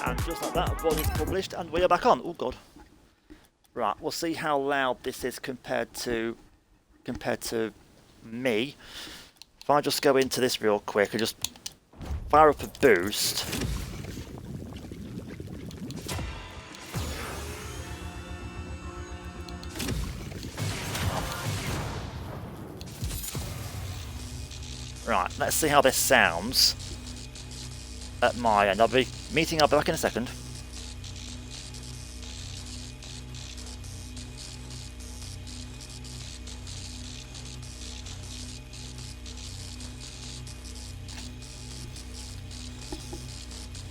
And just like that, VOD is published, and we are back on. Oh god. Right, we'll see how loud this is compared to me. If I just go into this real quick and just fire up a boost. Right, let's see how this sounds at my end. I'll be back in a second.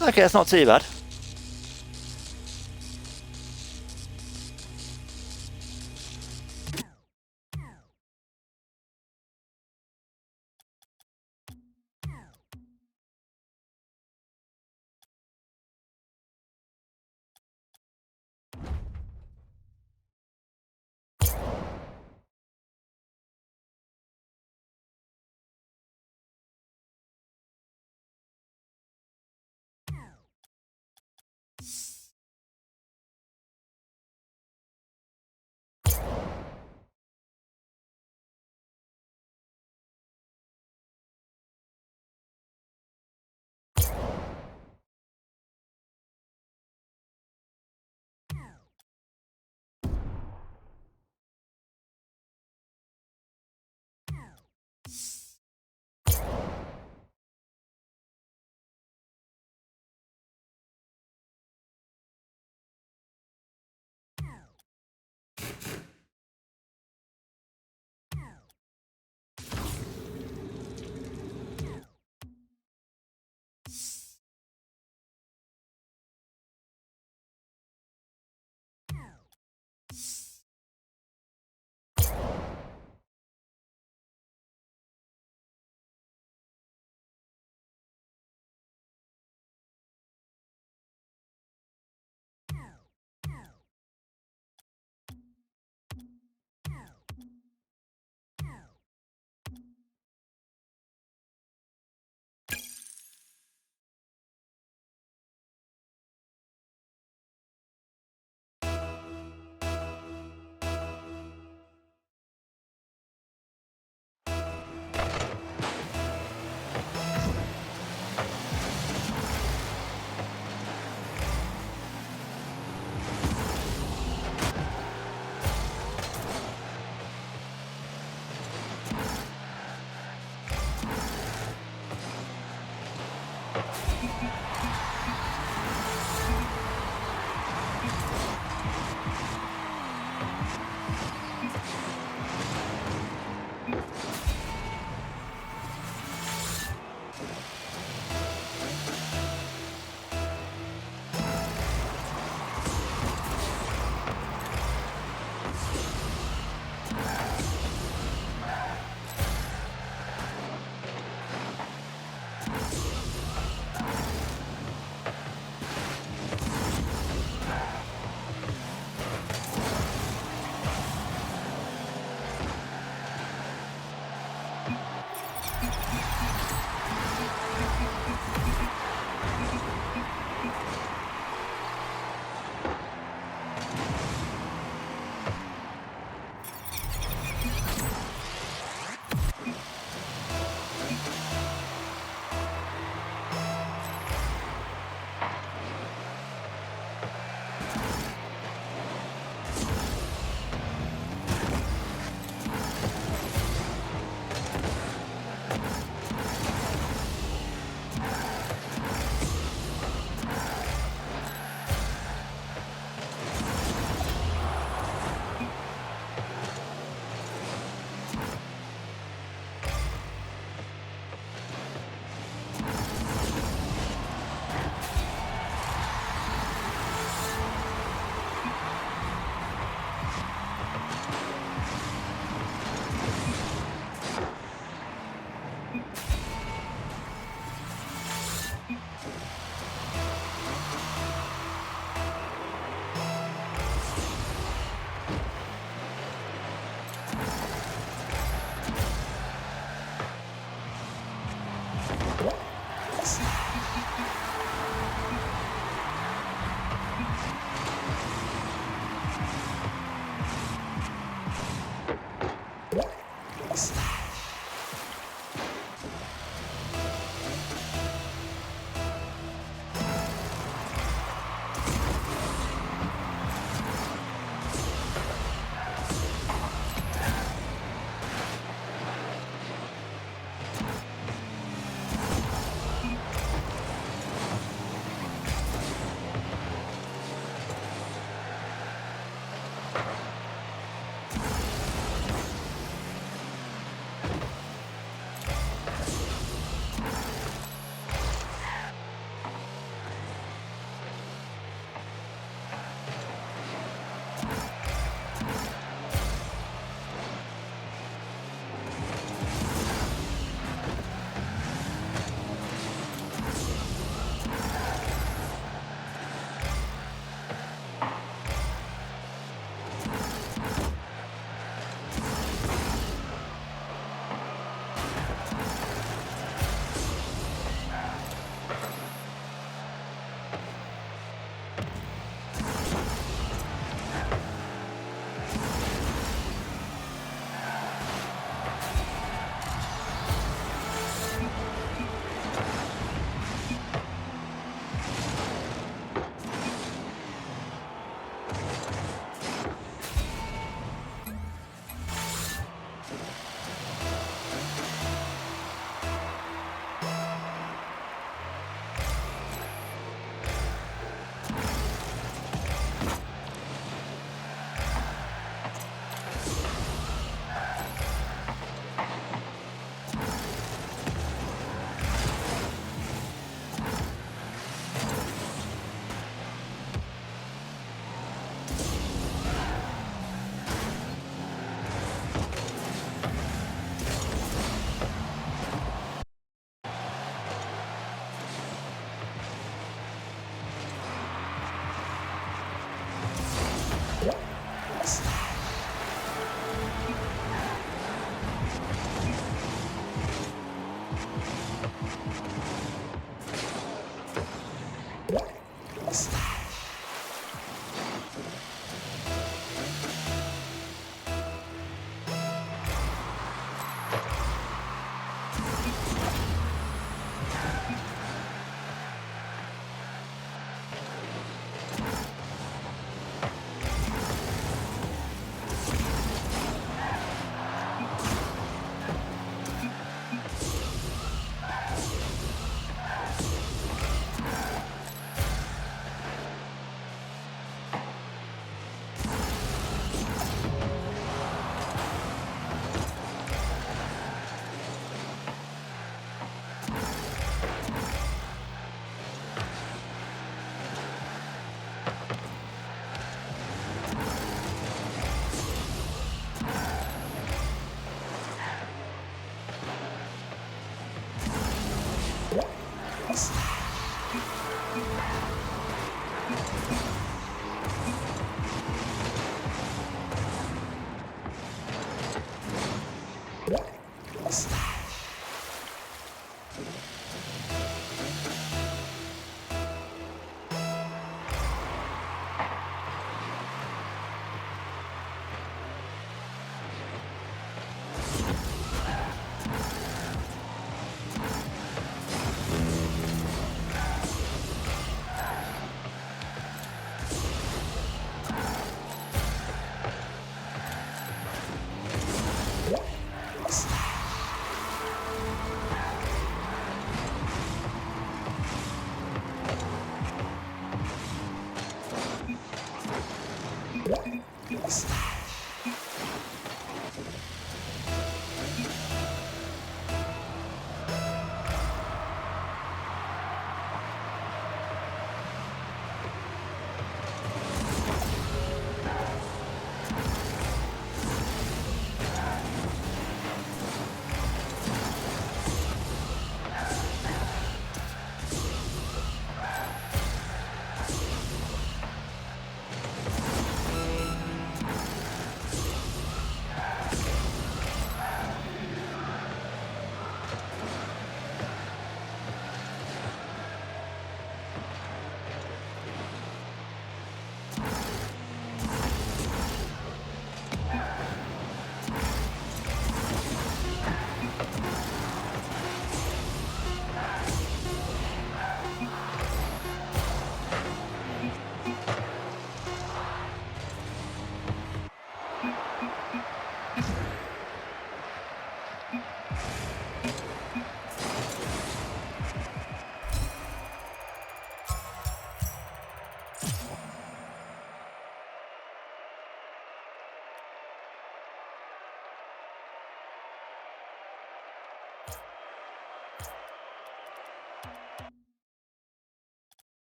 Okay, that's not too bad.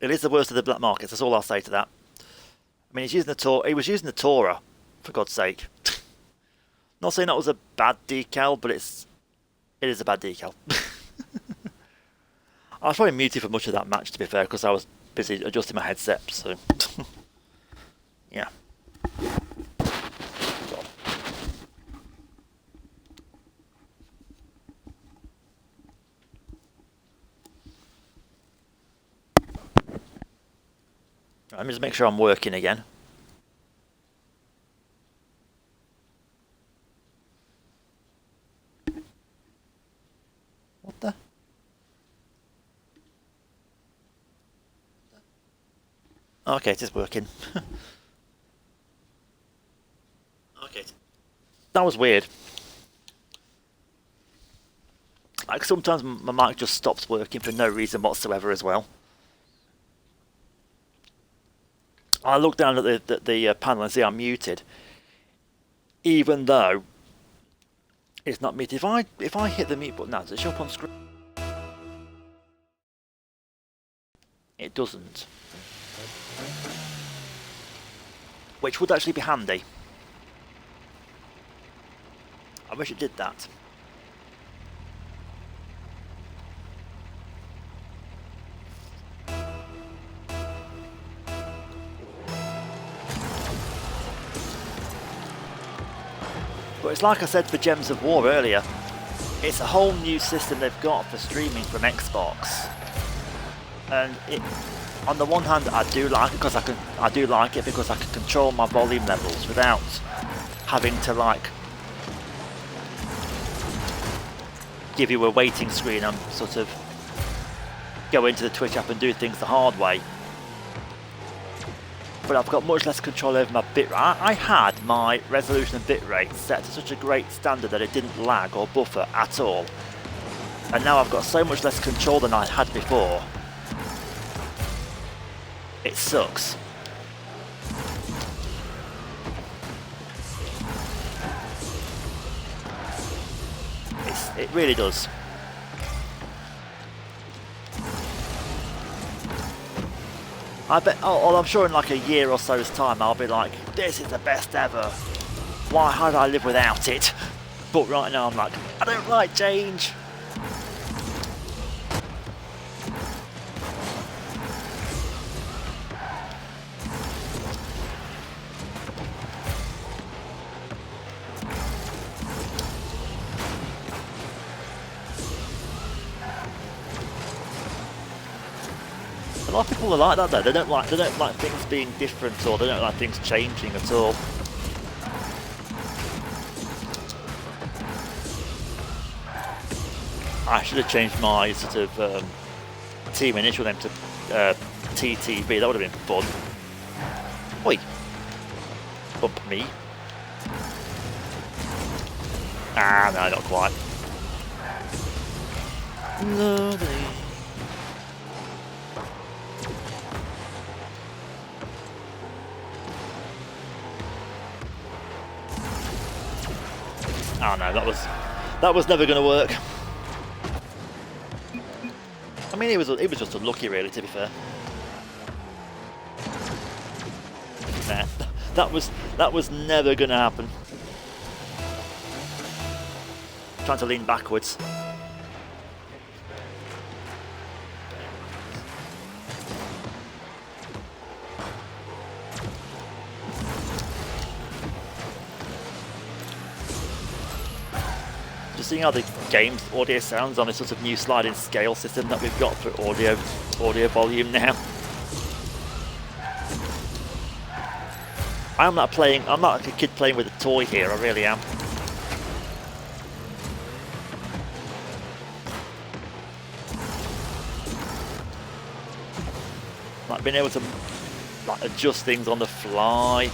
It is the worst of the black markets. That's all I'll say to that. I mean, he was using the Tora, for God's sake. Not saying that was a bad decal, but it is a bad decal. I was probably muted for much of that match, to be fair, because I was busy adjusting my headset. So, yeah. Let me just make sure I'm working again. What the? Okay, it is working. Okay. That was weird. Like, sometimes my mic just stops working for no reason whatsoever as well. I look down at the panel and see I'm muted, even though it's not muted. If I hit the mute button now, does it show up on screen? It doesn't, which would actually be handy. I wish it did that. But it's like I said for Gems of War earlier, it's a whole new system they've got for streaming from Xbox, and on the one hand I do like it because I can control my volume levels without having to like give you a waiting screen and sort of go into the Twitch app and do things the hard way. But I've got much less control over my bitrate. I had my resolution and bitrate set to such a great standard that it didn't lag or buffer at all. And now I've got so much less control than I had before. It sucks. It really does. I bet, I'm sure in like a year or so's time I'll be like, this is the best ever. How did I live without it? But right now I'm like, I don't like change. A lot of people are like that though. They don't like things being different, or they don't like things changing at all. I should have changed my sort of team initial name to TTV. That would have been fun. Oi! Bump me. Ah, no, not quite. Lovely. Oh no, that was never going to work. I mean, it was just unlucky, really. To be fair, nah, that was never going to happen. Trying to lean backwards. Just seeing how the game's audio sounds on this sort of new sliding scale system that we've got for audio volume now. I'm not like a kid playing with a toy here, I really am. Like being able to adjust things on the fly.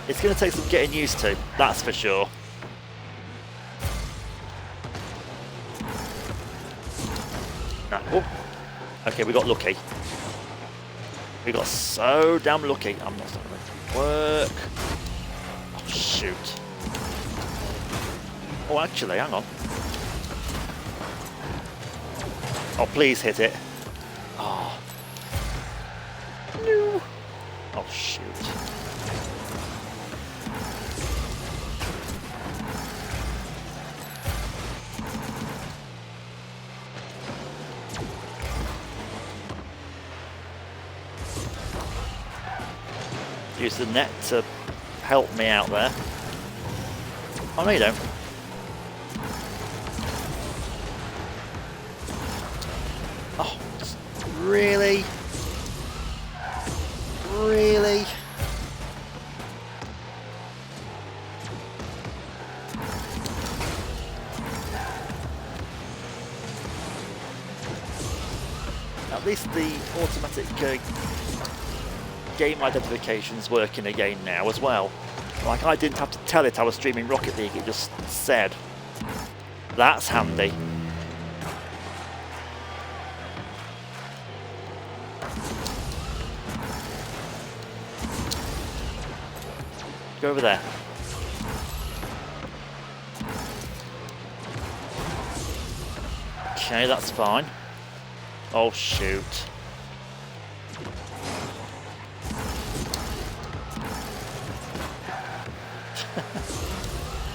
It's going to take some getting used to, that's for sure. No. Oh. Okay, we got lucky. We got so damn lucky. I'm not going to work. Oh, shoot. Oh, actually, hang on. Oh, please hit it. Oh. No. Oh, shoot. Use the net to help me out there. Oh, no, you don't. Oh, really? Really? At least the automatic game identification's working again now as well. Like, I didn't have to tell it I was streaming Rocket League, it just said. That's handy. Go over there. Okay, that's fine. Oh, shoot.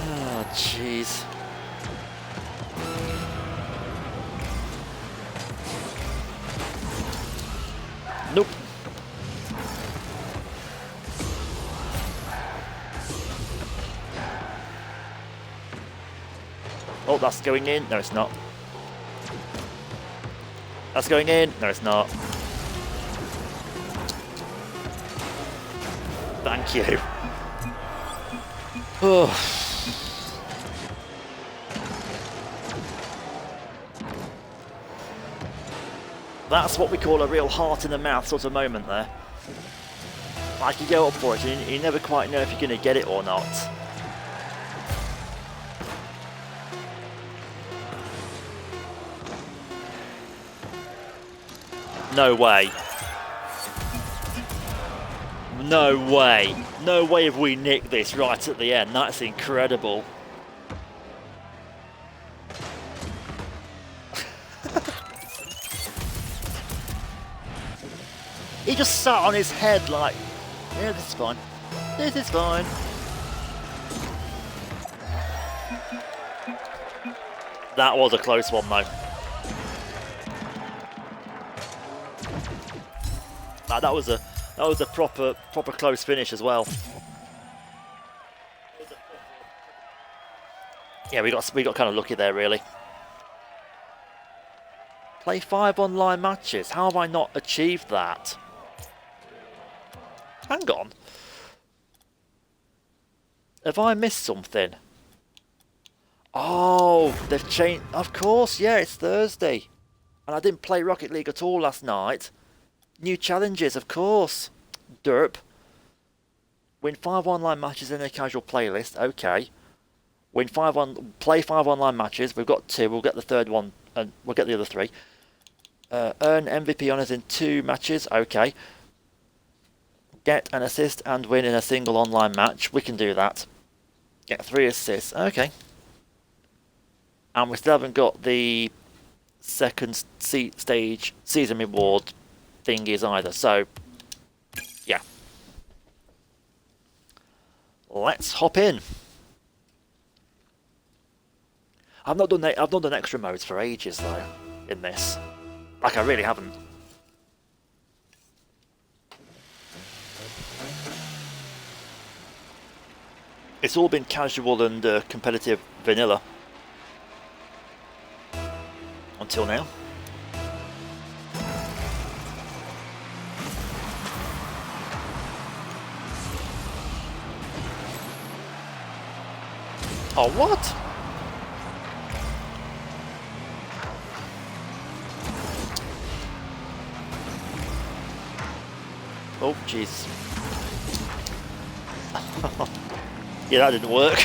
Oh, jeez. Nope. Oh, that's going in. No, it's not. That's going in. No, it's not. Thank you. Oh. That's what we call a real heart in the mouth sort of moment there. Like, you go up for it and you never quite know if you're going to get it or not. No way. No way. No way have we nicked this right at the end. That's incredible. He just sat on his head like, yeah, this is fine. This is fine. That was a close one though. That was a proper close finish as well. Yeah, we got kind of lucky there really. Play 5 online matches. How have I not achieved that? Hang on. Have I missed something? Oh, they've changed. Of course, yeah, it's Thursday. And I didn't play Rocket League at all last night. New challenges, of course. Derp. Win 5 online matches in a casual playlist. Okay. Play 5 online matches. We've got 2. We'll get the third one, and we'll get the other 3. Earn MVP honours in 2 matches. Okay. Get an assist and win in a single online match. We can do that. Get 3 assists. Okay. And we still haven't got the second stage season reward thingies either. So, yeah. Let's hop in. I've not done extra modes for ages though in this. Like I really haven't. It's all been casual and competitive vanilla until now. Oh, what? Oh, jeez. Yeah, that didn't work.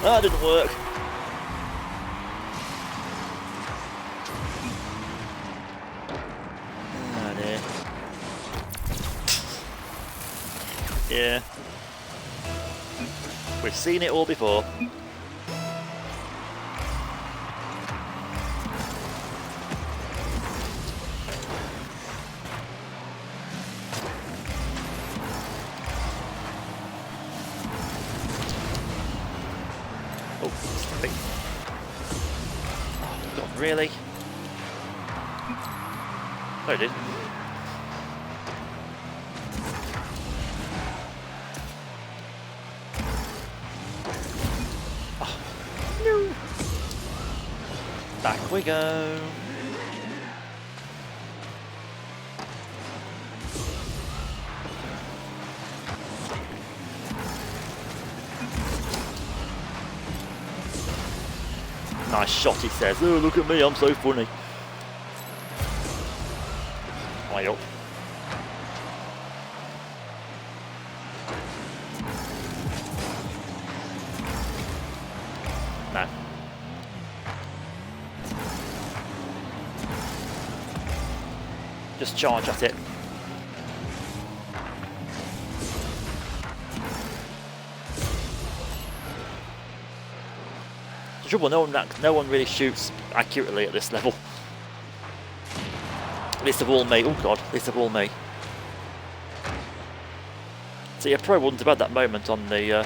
That didn't work. Oh, dear. Yeah. We've seen it all before. Oh, stepping. Oh, God, really? No, it didn't. Back we go. Nice shot, he says. Oh, look at me, I'm so funny. Way up. No. Just charge at it. The trouble, no one really shoots accurately at this level. Least of all me. Oh God, least of all me. See, a pro wouldn't have had that moment on the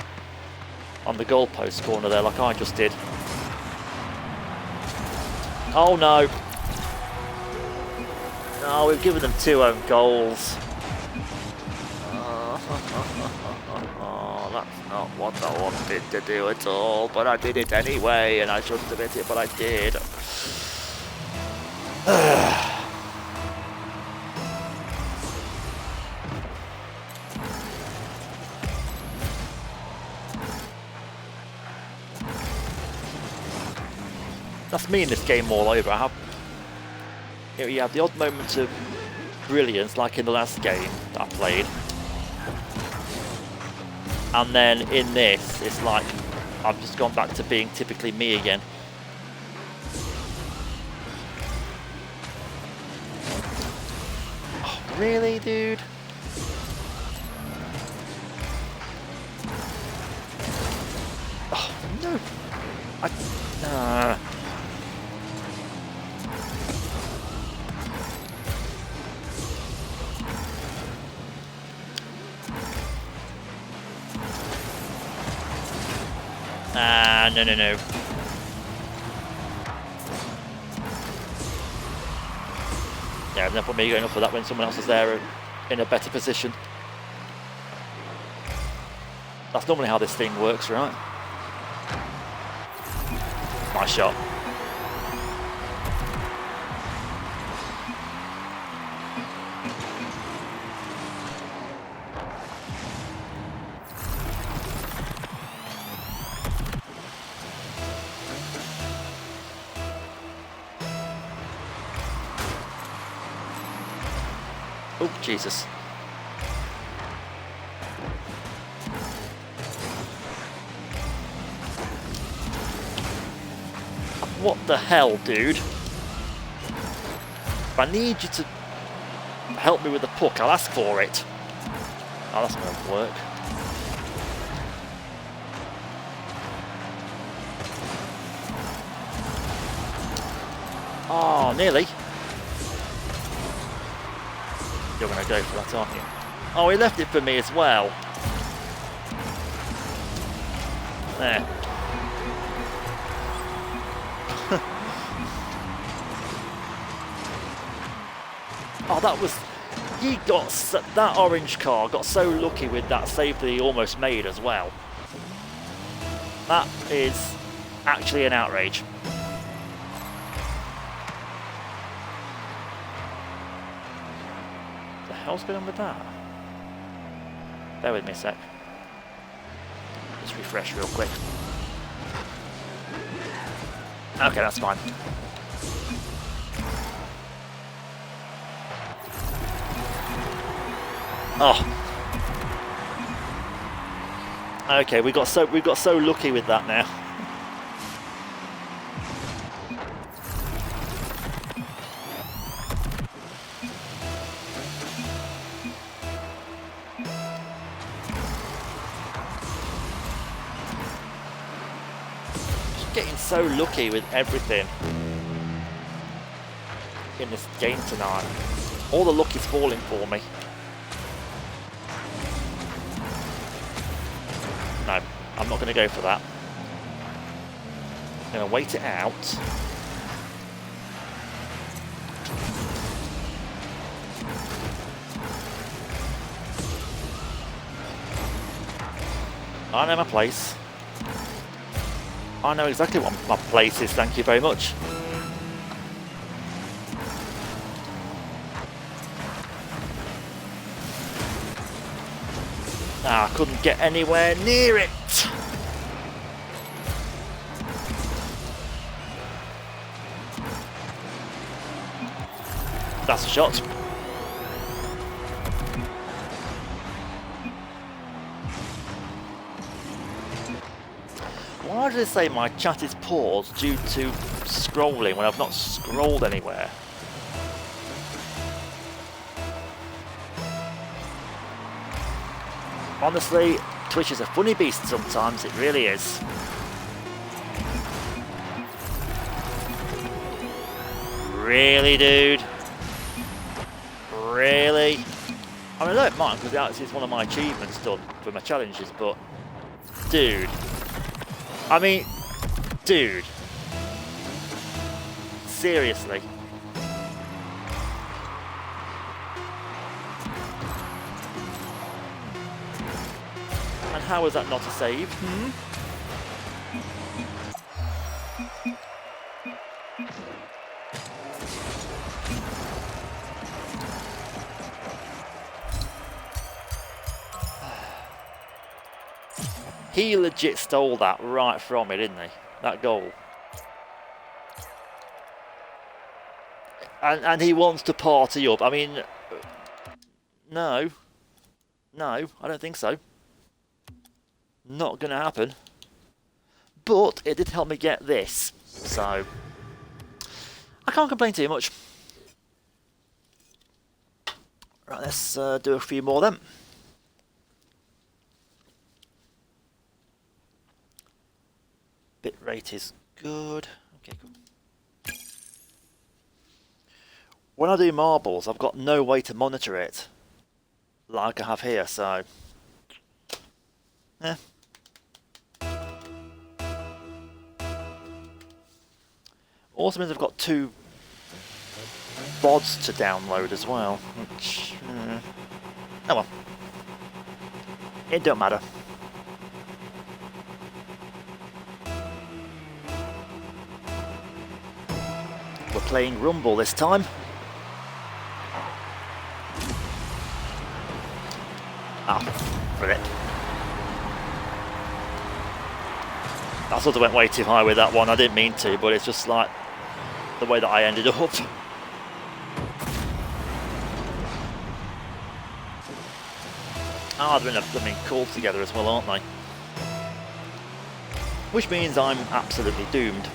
goalpost corner there, like I just did. Oh no! No, we've given them 2 own goals. Oh, that's not what I wanted to do at all, but I did it anyway, and I shouldn't have hit it, but I did. That's me in this game all over. You have the odd moments of brilliance, like in the last game that I played. And then in this, it's like I've just gone back to being typically me again. Oh, really, dude? Oh, no. No. Yeah, there's no point me going up for that when someone else is there in a better position. That's normally how this thing works, right? Nice shot. Oh, Jesus. What the hell, dude? If I need you to help me with the puck, I'll ask for it. Oh, that's not going to work. Oh, nearly. You're going to go for that, aren't you? Oh, he left it for me as well. There. Oh, that was... He got... That orange car got so lucky with that save that he almost made as well. That is actually an outrage. What the hell's going on with that? Bear with me a sec. Just refresh real quick. Okay, that's fine. Oh. Okay, we got so lucky with that now. Just getting so lucky with everything in this game tonight. All the luck is falling for me. No, I'm not going to go for that. I'm going to wait it out. I know my place. I know exactly what my place is, thank you very much. Ah, I couldn't get anywhere near it. That's a shot. Why did it say my chat is paused due to scrolling when I've not scrolled anywhere? Honestly, Twitch is a funny beast sometimes, it really is. Really, dude? Really? I mean, I don't mind because it's one of my achievements done for my challenges, but dude. I mean, dude. Seriously. And how is that not a save? He legit stole that right from me, didn't he? That goal. And he wants to party up. I mean, no. No, I don't think so. Not going to happen. But it did help me get this. So, I can't complain too much. Right, let's do a few more then. Bit rate is good. Okay, cool. When I do marbles, I've got no way to monitor it like I have here, so yeah. Also means I've got 2 VODs to download as well, which oh well, it don't matter. We're playing Rumble this time. Ah, for it. I sort of went way too high with that one. I didn't mean to, but it's just like the way that I ended up. Ah, they're in a blooming call together as well, aren't they? Which means I'm absolutely doomed.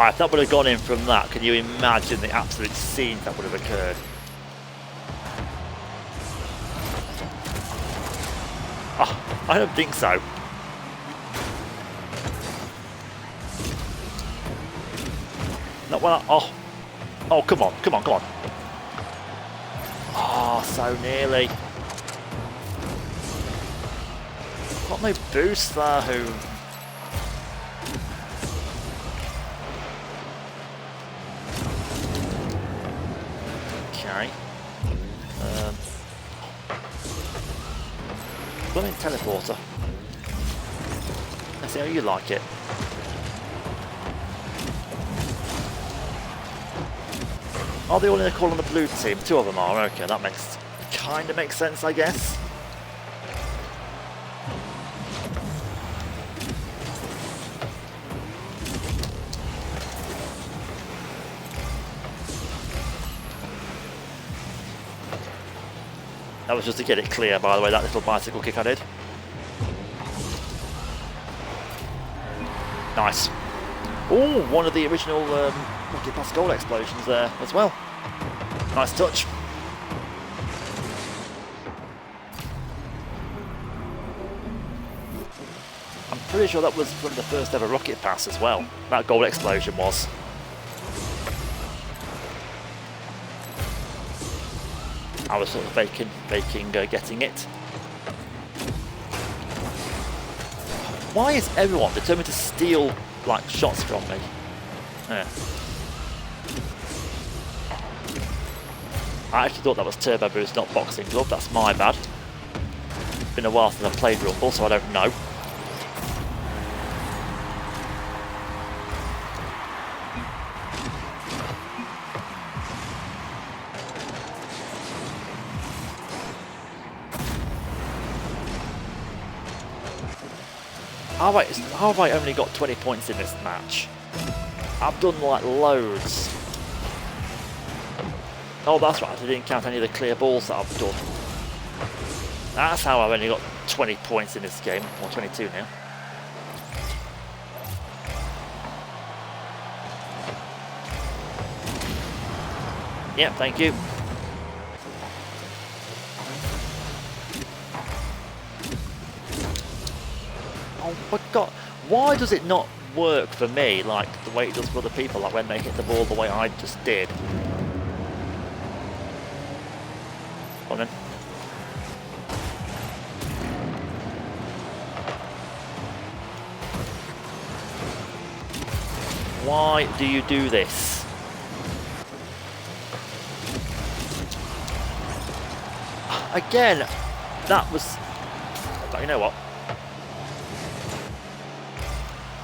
If that would have gone in from that, can you imagine the absolute scenes that would have occurred? Oh, I don't think so. Not when oh, come on, come on, come on. Oh, so nearly. Got no boost there, who? Blooming teleporter. Let's see how you like it. Are they all in a call on the blue team? Two of them are, okay, that kind of makes sense, I guess. That was just to get it clear, by the way, that little bicycle kick I did. Nice. Oh, one of the original Rocket Pass goal explosions there as well. Nice touch. I'm pretty sure that was from the first ever Rocket Pass as well. That goal explosion was. I was sort of faking getting it. Why is everyone determined to steal like shots from me? Yeah. I actually thought that was Turbo Boost, not Boxing Glove. That's my bad. It's been a while since I've played Rumble, so I don't know. How have I only got 20 points in this match? I've done like loads. Oh, that's right, I didn't count any of the clear balls that I've done. That's how I've only got 20 points in this game, or 22 now. Yeah, thank you. Oh my god, why does it not work for me like the way it does for other people, like when they hit the ball the way I just did? Come on then. Why do you do this? Again, that was... But you know what?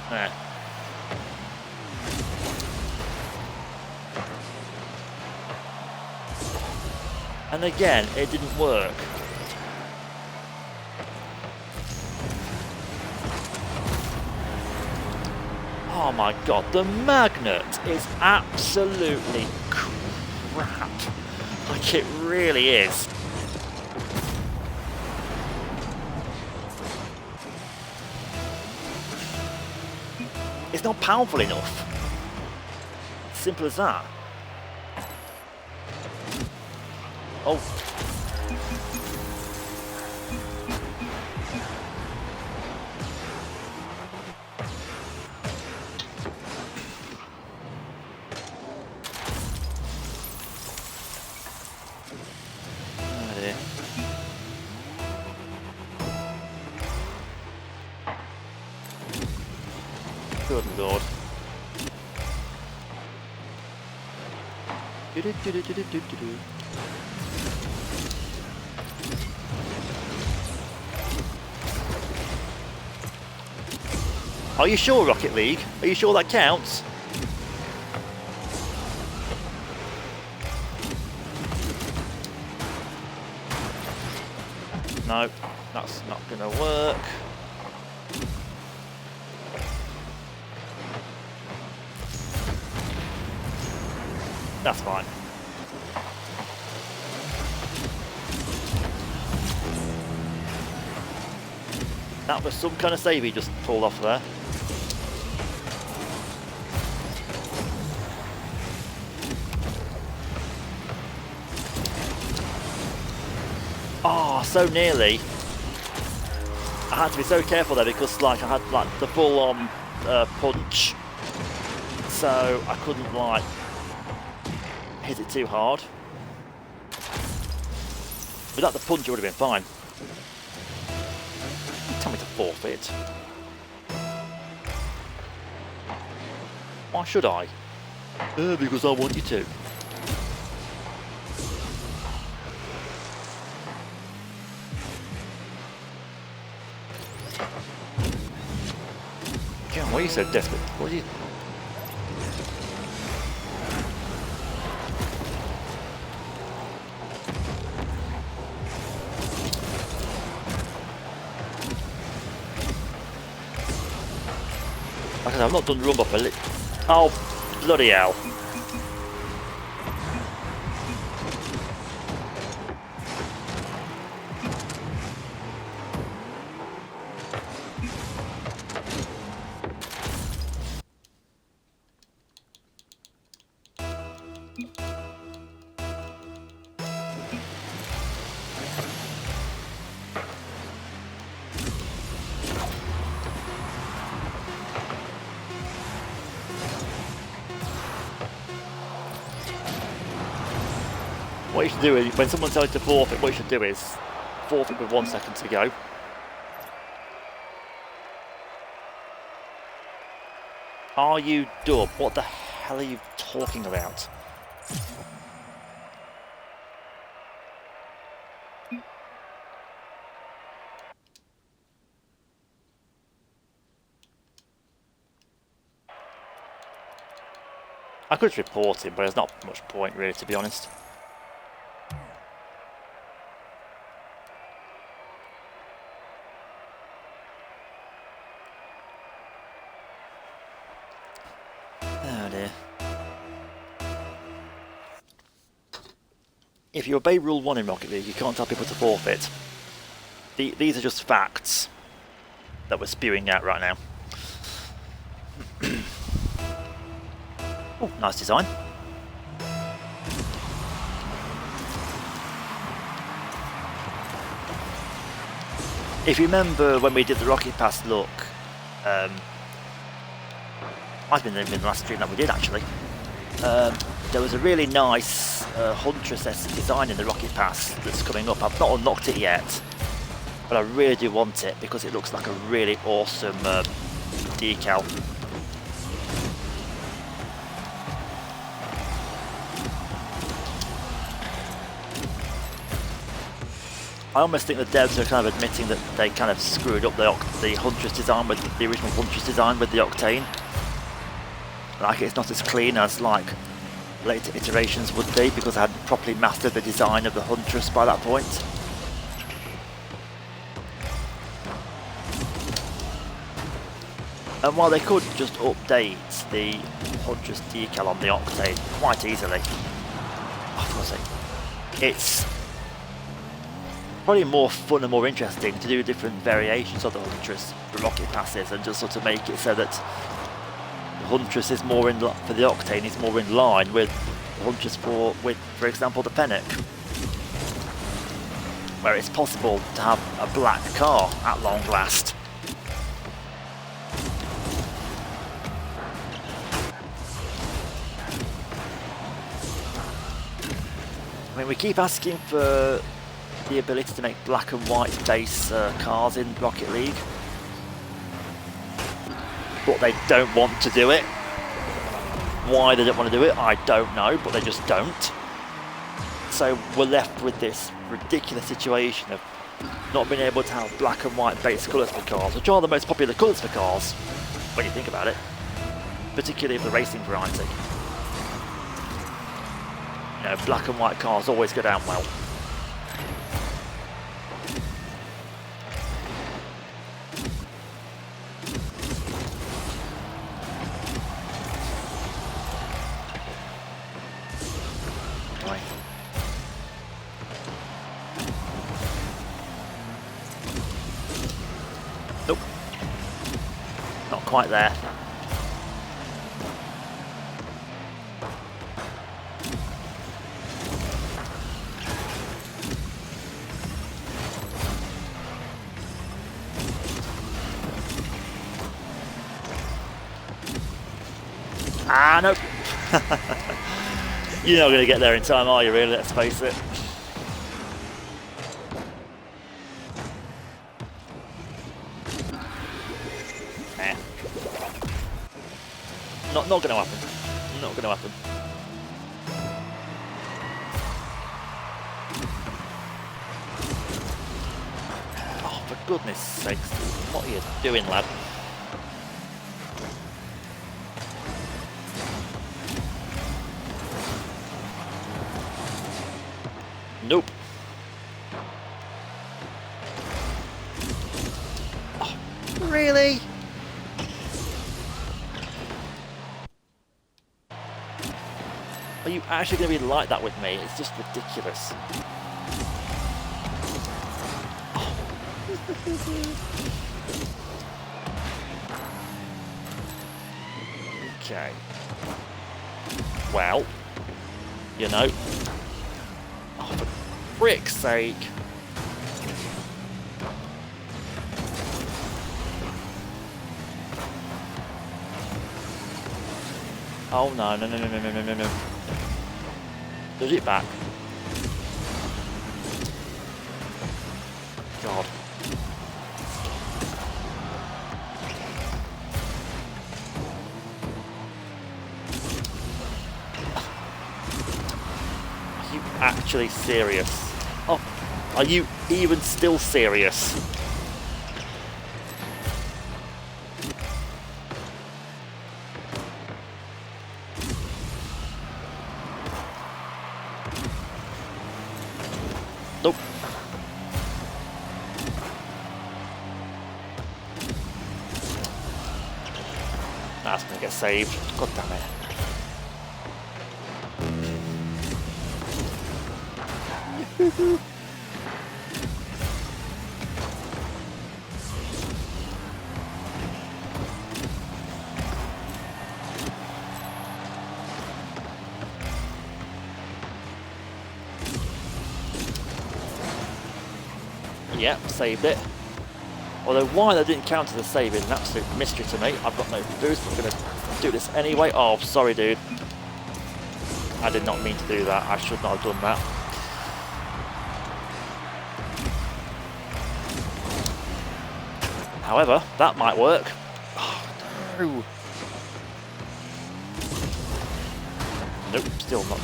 There. And again, it didn't work. Oh my god, the magnet is absolutely crap. Like it really is. It's not powerful enough. Simple as that. Oh. Oh dear. Good lord. Are you sure, Rocket League? Are you sure that counts? No, that's not going to work. That's fine. That was some kind of save he just pulled off there. Oh, so nearly. I had to be so careful there because like I had like the full on punch, so I couldn't like hit it too hard. Without the punch it would have been fine. Tell me to forfeit. Why should I? Because I want you to. John, why are you so desperate? What are you... Like I said, I've not done run for oh, bloody hell. What you should do is, when someone tells you to forfeit, what you should do is forfeit with 1 second to go. Are you dumb? What the hell are you talking about? I could just report him, but there's not much point really, to be honest. Oh dear. If you obey Rule 1 in Rocket League, you can't tell people to forfeit. These are just facts that we're spewing out right now. Oh, nice design. If you remember when we did the Rocket Pass look, might have been in the last stream that we did actually, there was a really nice Huntress design in the Rocket Pass that's coming up. I've not unlocked it yet, but I really do want it because it looks like a really awesome decal. I almost think the devs are kind of admitting that they kind of screwed up the Huntress design with the original Huntress design with the Octane. Like it's not as clean as like later iterations would be because I hadn't properly mastered the design of the Huntress by that point. And while they could just update the Huntress decal on the Octane quite easily, of course it's probably more fun and more interesting to do different variations of the Huntress for Rocket Passes and just sort of make it so that the Huntress is more in for the Octane is more in line with the Huntress for example the Fennec, where it's possible to have a black car at long last. I mean, we keep asking for the ability to make black and white base cars in Rocket League, but they don't want to do it. Why they don't want to do it, I don't know, but they just don't. So we're left with this ridiculous situation of not being able to have black and white base colours for cars, which are the most popular colours for cars, when you think about it, particularly of the racing variety. You know, black and white cars always go down well. Nope. Not quite there. Ah, nope. You're not going to get there in time, are you, really? Let's face it. Not going to happen. Not going to happen. Oh, for goodness sakes. What are you doing, lad? Nope. Oh, really? Are you actually going to be like that with me? It's just ridiculous. Oh. Okay. Well, you know. Oh, for frick's sake. Oh no, no, no, no, no, no, no, no, no. Does it back? God. Are you actually serious? Oh, are you even still serious? Nope. That's gonna get saved. God damn it. Yep, saved it. Although why they didn't counter the save is an absolute mystery to me. I've got no boost, I'm going to do this anyway. Oh, sorry dude. I did not mean to do that. I should not have done that. However, that might work. Oh, no. Nope, still not.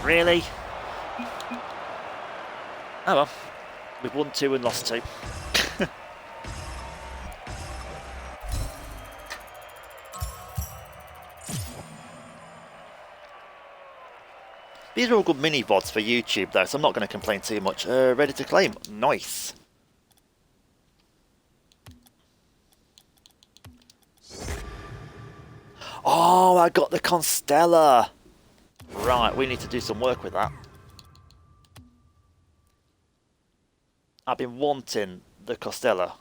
Really? Oh well, we've won 2 and lost 2. These are all good mini VODs for YouTube though, so I'm not going to complain too much. Ready to claim. Nice. Oh, I got the Constella. Right, we need to do some work with that. I've been wanting the Constella.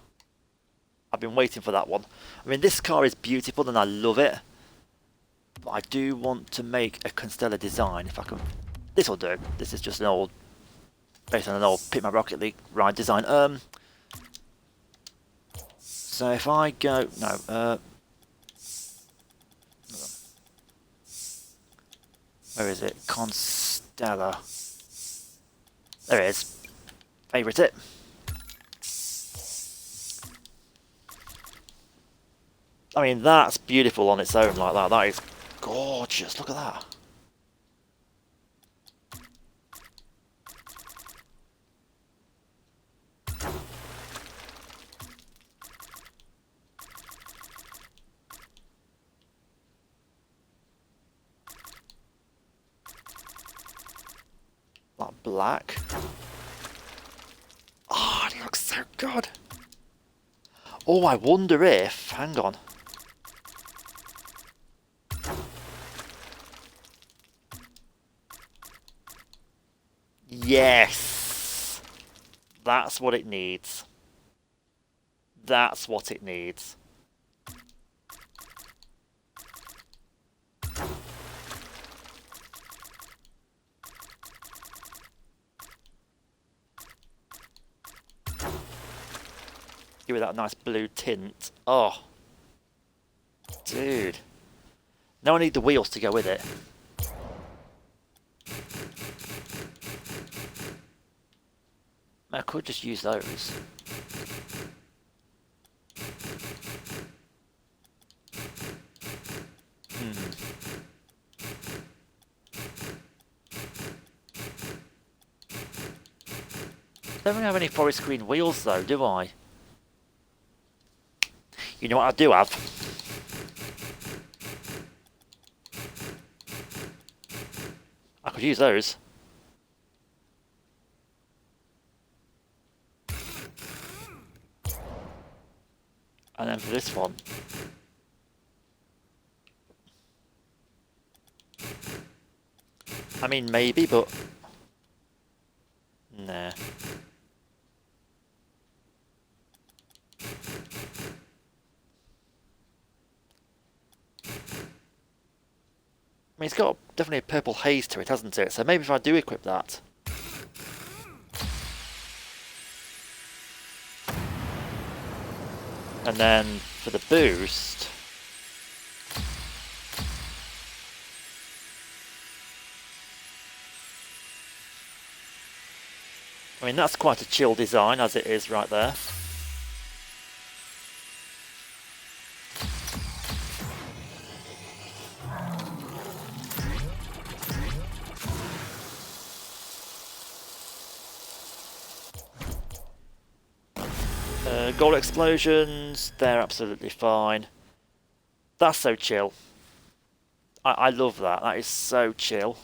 I've been waiting for that one. I mean, this car is beautiful and I love it. But I do want to make a Constella design if I can. This will do. This is just an old, based on an old Pitman Rocket League ride design. So if I go, no, where is it? Constella. There it is. Favourite it. I mean, that's beautiful on its own like that. That is gorgeous. Look at that. That black. Oh, it looks so good. Oh, I wonder if... Hang on. Yes! That's what it needs. That's what it needs. Give it that nice blue tint. Oh. Dude. Now I need the wheels to go with it. I could just use those. I don't have any forest green wheels though, do I? You know what I do have? I could use those. And then for this one. I mean, maybe, but... Nah. I mean, it's got definitely a purple haze to it, hasn't it? So maybe if I do equip that. And then for the boost... I mean, that's quite a chill design as it is right there. Gold explosions, they're absolutely fine. That's so chill. I love that. That is so chill.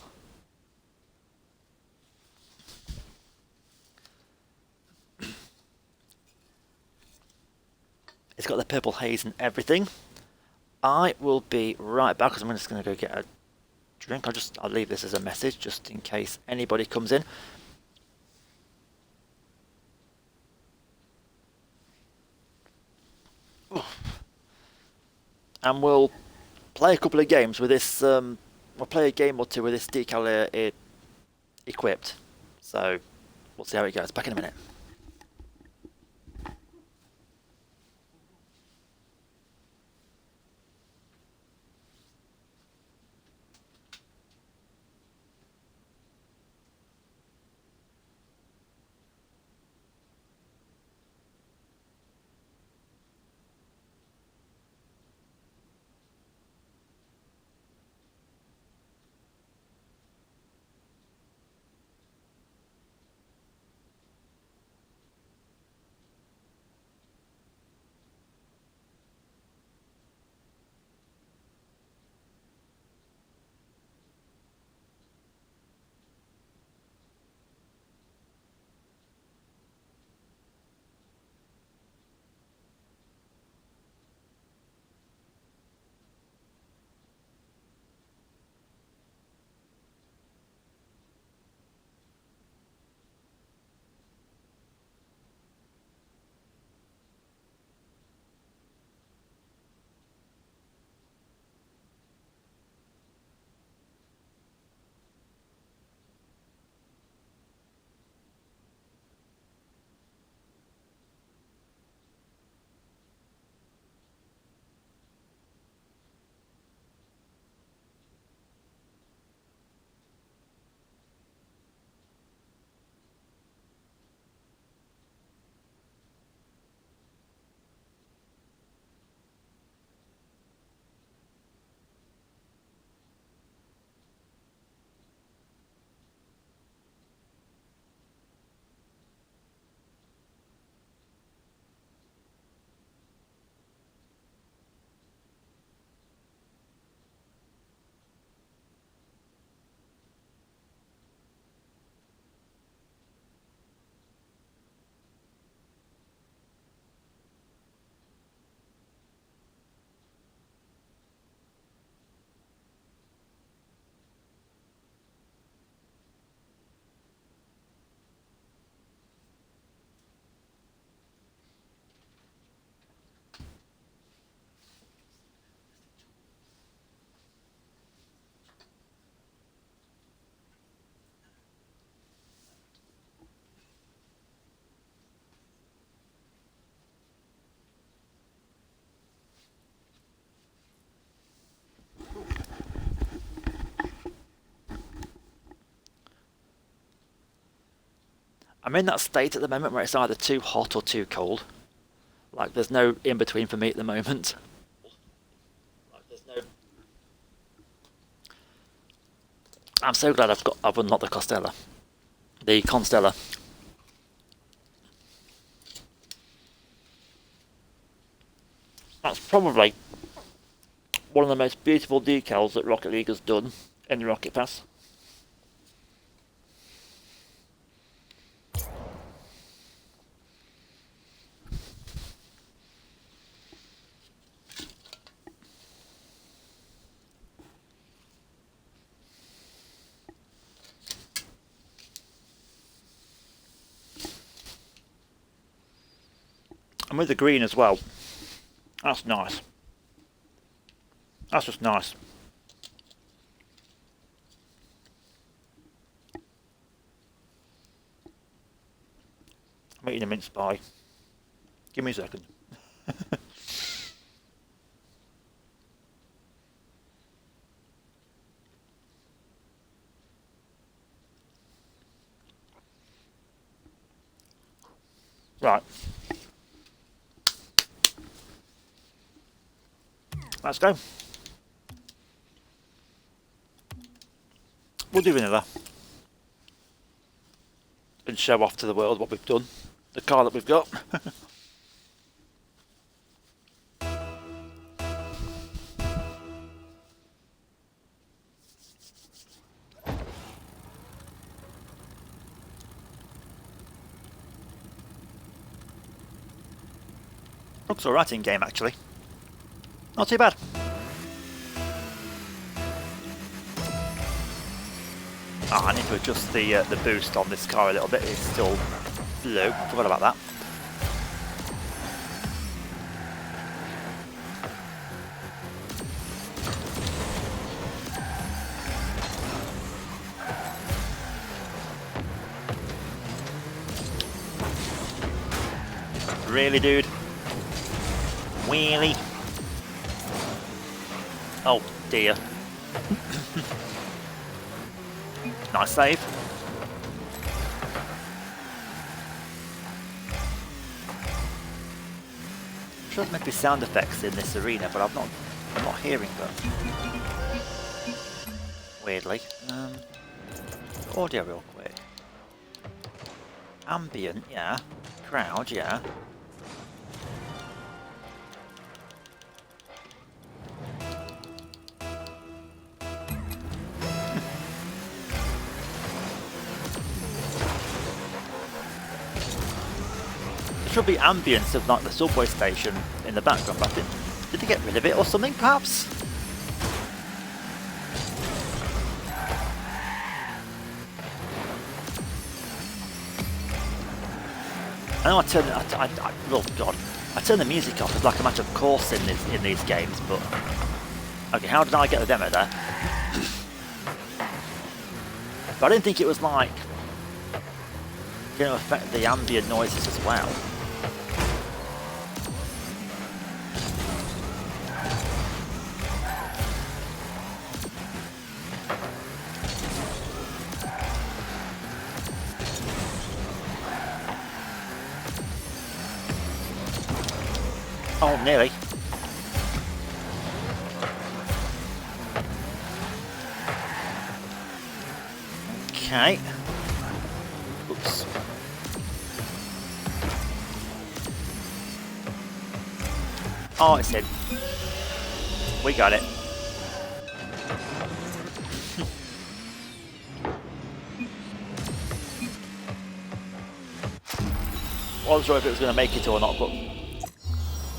It's got the purple haze and everything. I will be right back because I'm just going to go get a drink. I'll leave this as a message just in case anybody comes in. And we'll play a couple of games with this. We'll play a game or two with this decal equipped. So we'll see how it goes. Back in a minute. I'm in that state at the moment where it's either too hot or too cold. Like, there's no in between for me at the moment. I'm so glad I've unlocked the Constella. The Constella. That's probably one of the most beautiful decals that Rocket League has done in the Rocket Pass. And with the green as well. That's nice. That's just nice. I'm eating a mince pie. Give me a second. Right. Let's go. We'll do vanilla. And show off to the world what we've done. The car that we've got. Looks alright in game actually. Not too bad. Oh, I need to adjust the boost on this car a little bit. It's still low. Forgot about that. Really, dude? Really? Oh dear. Nice save. I'm sure there's meant to be sound effects in this arena, but I'm not hearing them. Weirdly. Audio real quick. Ambient, yeah. Crowd, yeah. Should be ambience of like the subway station in the background, but I think, did they get rid of it or something perhaps? I know I oh god, I turn the music off. It's like a matter of course in these games, but okay, how did I get the demo there? But I didn't think it was like going to affect the ambient noises as well. Oh, nearly. Okay. Oops. Oh, it's in. We got it. I wasn't sure if it was going to make it or not, but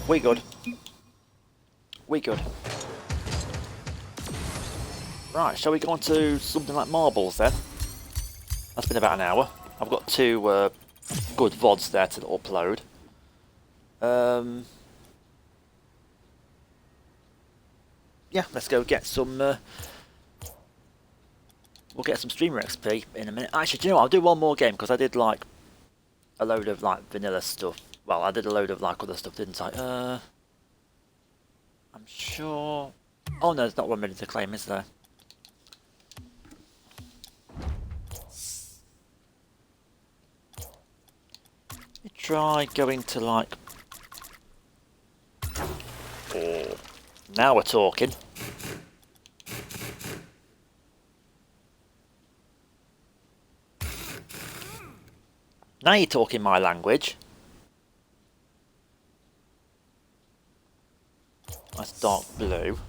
we good. We good. Right, shall we go on to something like marbles then? That's been about an hour. I've got two good VODs there to upload. Yeah, let's go get some. We'll get some streamer XP in a minute. Actually, do you know what? I'll do one more game because I did like a load of like vanilla stuff. Well, I did a load of like other stuff, didn't I? I'm sure. Oh no, there's not one ready to claim, is there? try going to like... Oh, now we're talking. Now you're talking my language. That's dark blue.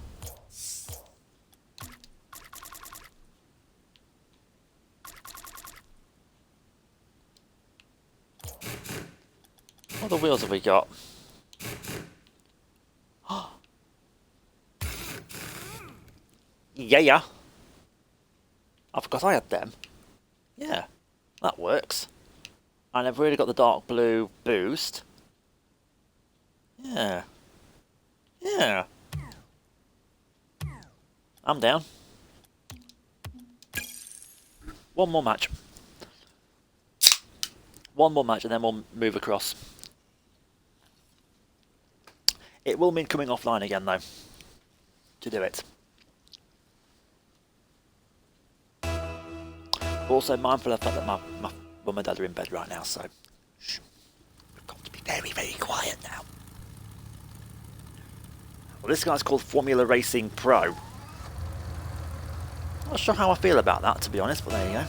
What other wheels have we got? Yeah. I forgot I had them. Yeah, that works. And I've really got the dark blue boost. Yeah. Yeah. I'm down. One more match. One more match and then we'll move across. It will mean coming offline again though, to do it. Also mindful of the fact that my mum and dad are in bed right now, so shh. We've got to be very, very quiet now. Well, this guy's called Formula Racing Pro. Not sure how I feel about that, to be honest, but there you go.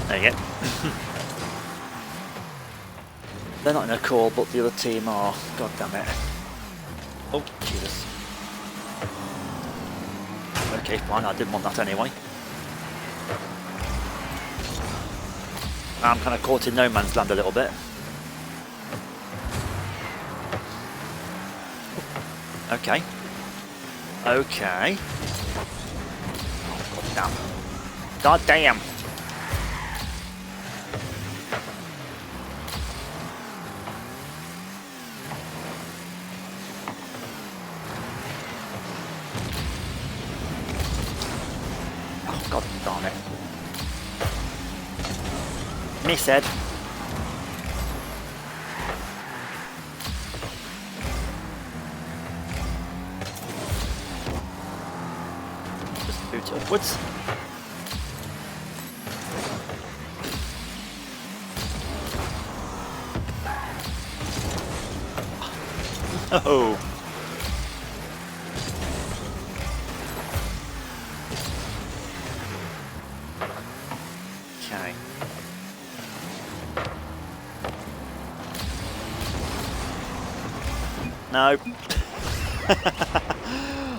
There you go. They're not in a call, but the other team are. God damn it. Oh, Jesus. Okay, fine, I didn't want that anyway. I'm kind of caught in no man's land a little bit. Okay. Okay. Oh, God damn. God damn. God darn it. Miss Ed. Just boot it upwards. Oh. Okay. No.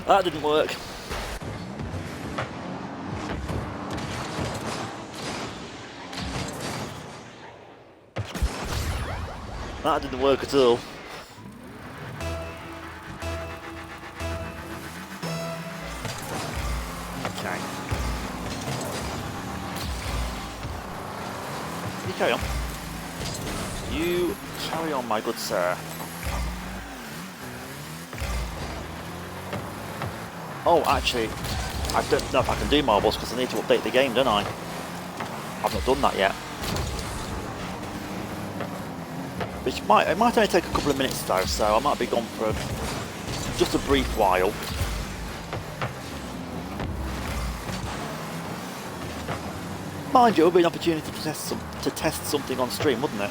That didn't work. That didn't work at all. Okay. You carry on. You carry on, my good sir. Oh, actually, I don't know if I can do marbles because I need to update the game, don't I? I've not done that yet. Which it might only take a couple of minutes though, so I might be gone for just a brief while. Mind you, it would be an opportunity to test something on stream, wouldn't it?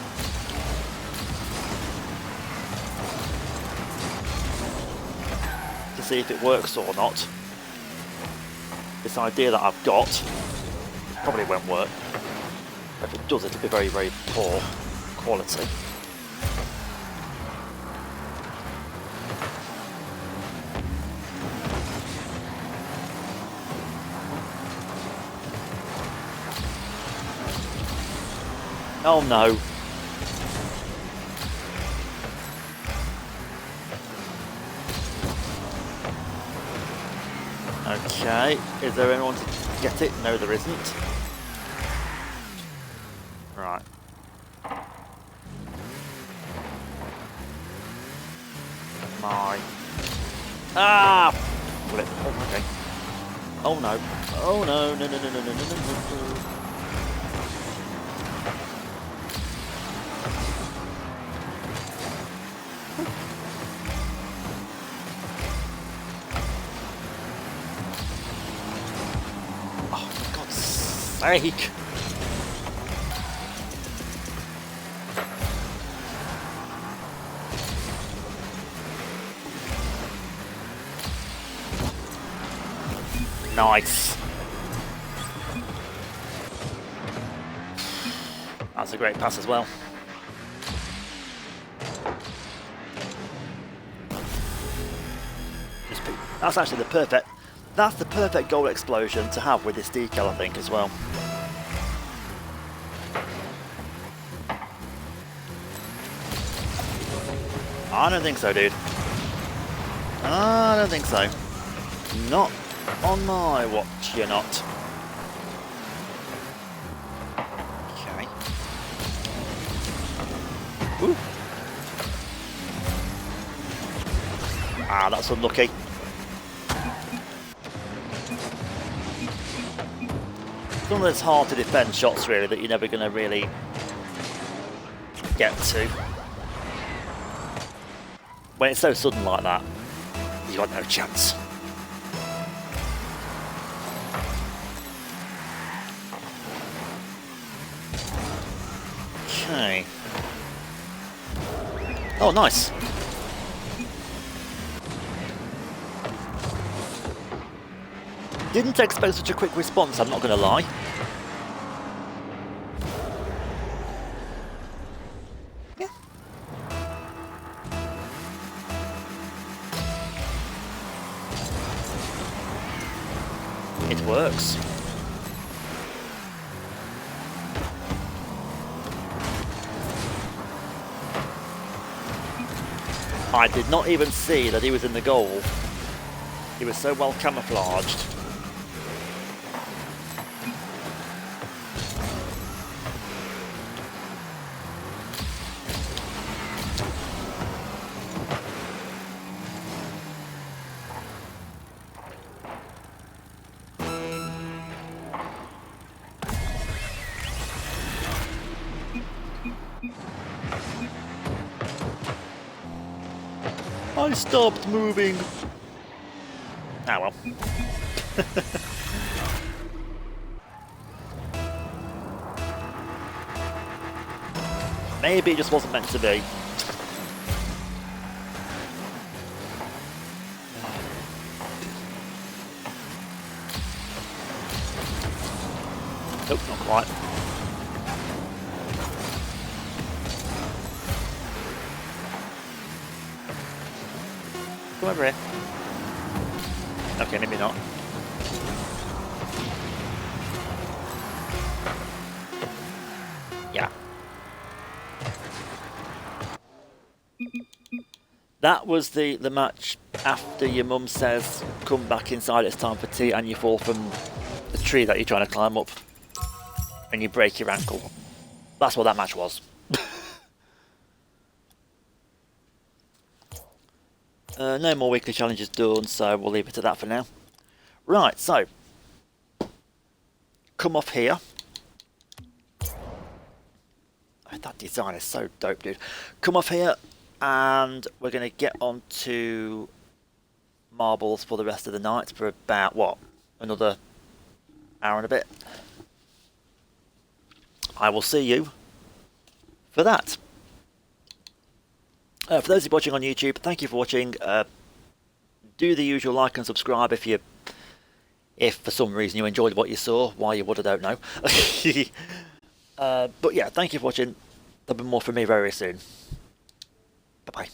To see if it works or not. This idea that I've got probably won't work. If it does, it'll be very, very poor quality. Oh no. Okay, is there anyone to get it? No, there isn't. Right. My... Ah! Flip. Oh, okay. Oh no. Oh no, no, no, no, no, no, no, no, no. sake! Nice. That's a great pass as well. That's actually that's the perfect goal explosion to have with this decal, I think, as well. I don't think so, dude. I don't think so. Not on my watch, you're not. Okay. Ooh. Ah, that's unlucky. Some of those hard to defend shots, really, that you're never going to really get to. When it's so sudden like that, you got no chance. Okay. Oh, nice. Didn't expect such a quick response, I'm not going to lie. Yeah. It works. I did not even see that he was in the goal. He was so well camouflaged. I stopped moving. Ah well. Maybe it just wasn't meant to be. Nope, not quite. Come over here. Okay, maybe not. Yeah. That was the match after your mum says, come back inside, it's time for tea, and you fall from the tree that you're trying to climb up and you break your ankle. That's what that match was. No more weekly challenges done, so we'll leave it at that for now. Right, so come off here. Oh, that design is so dope, dude. Come off here, and we're going to get on to marbles for the rest of the night for about, what, another hour and a bit. I will see you for that. For those of you watching on YouTube, thank you for watching. Do the usual like and subscribe if for some reason you enjoyed what you saw. Why you would, I don't know. But yeah, thank you for watching. There'll be more from me very soon. Bye-bye.